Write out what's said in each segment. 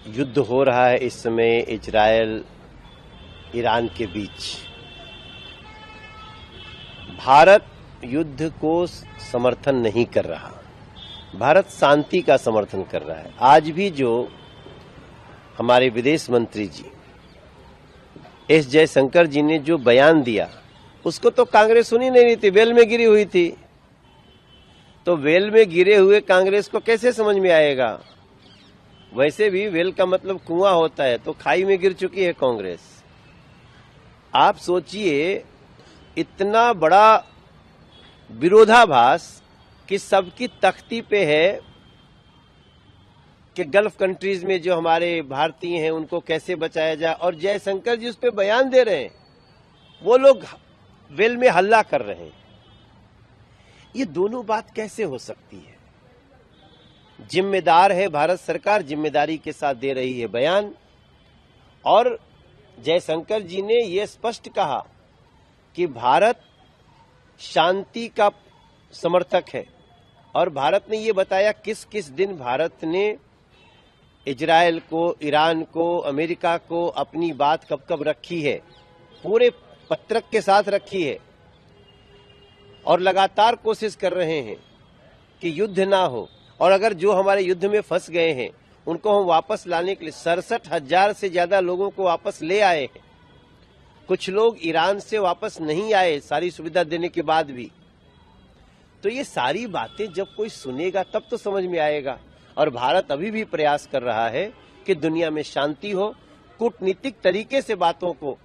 युद्ध हो रहा है इस समय इजरायल ईरान के बीच। भारत युद्ध को समर्थन नहीं कर रहा, भारत शांति का समर्थन कर रहा है। आज भी जो हमारे विदेश मंत्री जी एस जयशंकर जी ने जो बयान दिया उसको तो कांग्रेस सुनी नहीं रही थी, वेल में गिरी हुई थी। तो वेल में गिरे हुए कांग्रेस को कैसे समझ में आएगा? वैसे भी वेल का मतलब कुआं होता है, तो खाई में गिर चुकी है कांग्रेस। आप सोचिए, इतना बड़ा विरोधाभास कि सबकी तख्ती पे है कि गल्फ कंट्रीज में जो हमारे भारतीय हैं उनको कैसे बचाया जाए, और जयशंकर जी उस पे बयान दे रहे हैं, वो लोग वेल में हल्ला कर रहे हैं। ये दोनों बात कैसे हो सकती है? जिम्मेदार है भारत सरकार, जिम्मेदारी के साथ दे रही है बयान। और जयशंकर जी ने यह स्पष्ट कहा कि भारत शांति का समर्थक है, और भारत ने ये बताया किस किस दिन भारत ने इजरायल को, ईरान को, अमेरिका को अपनी बात कब कब रखी है, पूरे पत्रक के साथ रखी है। और लगातार कोशिश कर रहे हैं कि युद्ध ना हो, और अगर जो हमारे युद्ध में फंस गए हैं उनको हम वापस लाने के लिए 67,000 से ज्यादा लोगों को वापस ले आए हैं। कुछ लोग ईरान से वापस नहीं आए सारी सुविधा देने के बाद भी। तो ये सारी बातें जब कोई सुनेगा तब तो समझ में आएगा। और भारत अभी भी प्रयास कर रहा है कि दुनिया में शांति हो, कूटनीतिक तरीके से बातों को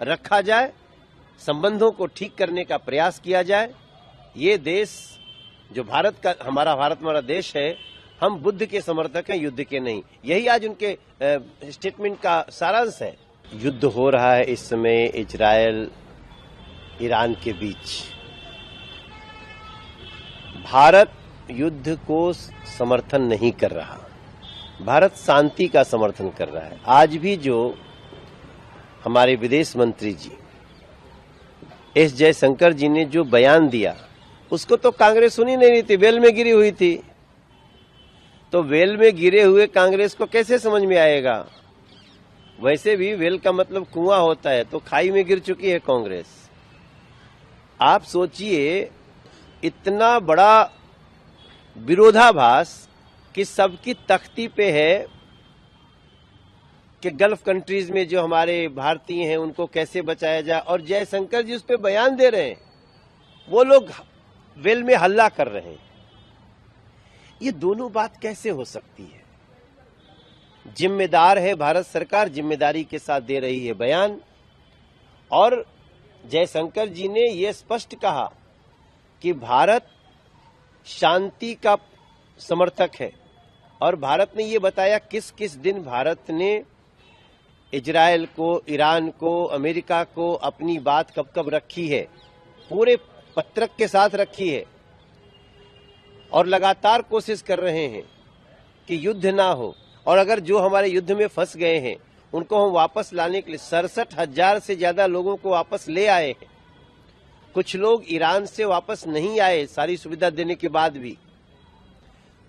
रखा जाए, संबंधों को ठीक करने का प्रयास किया जाए। ये देश जो भारत हमारा देश है, हम बुद्ध के समर्थक हैं, युद्ध के नहीं। यही आज उनके स्टेटमेंट का सारांश है। युद्ध हो रहा है इस समय इजरायल ईरान के बीच। भारत युद्ध को समर्थन नहीं कर रहा, भारत शांति का समर्थन कर रहा है। आज भी जो हमारे विदेश मंत्री जी एस जयशंकर जी ने जो बयान दिया उसको तो कांग्रेस सुनी नहीं रही थी, वेल में गिरी हुई थी। तो वेल में गिरे हुए कांग्रेस को कैसे समझ में आएगा? वैसे भी वेल का मतलब कुआं होता है, तो खाई में गिर चुकी है कांग्रेस। आप सोचिए, इतना बड़ा विरोधाभास कि सबकी तख्ती पे है कि गल्फ कंट्रीज में जो हमारे भारतीय हैं उनको कैसे बचाया जाए, और जयशंकर जी उस पे बयान दे रहे हैं, वो लोग वेल में हल्ला कर रहे हैं। ये दोनों बात कैसे हो सकती है? जिम्मेदार है भारत सरकार, जिम्मेदारी के साथ दे रही है बयान। और जयशंकर जी ने यह स्पष्ट कहा कि भारत शांति का समर्थक है, और भारत ने ये बताया किस किस दिन भारत ने इजरायल को, ईरान को, अमेरिका को अपनी बात कब कब रखी है, पूरे पत्रक के साथ रखी है। और लगातार कोशिश कर रहे हैं कि युद्ध ना हो, और अगर जो हमारे युद्ध में फंस गए हैं उनको हम वापस लाने के लिए 67,000 से ज्यादा लोगों को वापस ले आए हैं। कुछ लोग ईरान से वापस नहीं आए सारी सुविधा देने के बाद भी।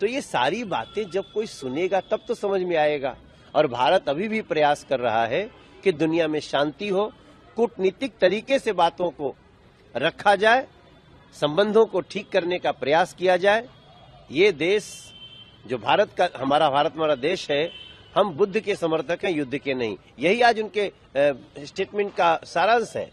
तो ये सारी बातें जब कोई सुनेगा तब तो समझ में आएगा। और भारत अभी भी प्रयास कर रहा है कि दुनिया में शांति हो, कूटनीतिक तरीके से बातों को रखा जाए, संबंधों को ठीक करने का प्रयास किया जाए। ये देश जो हमारा देश है, हम बुद्ध के समर्थक हैं, युद्ध के नहीं। यही आज उनके स्टेटमेंट का सारांश है।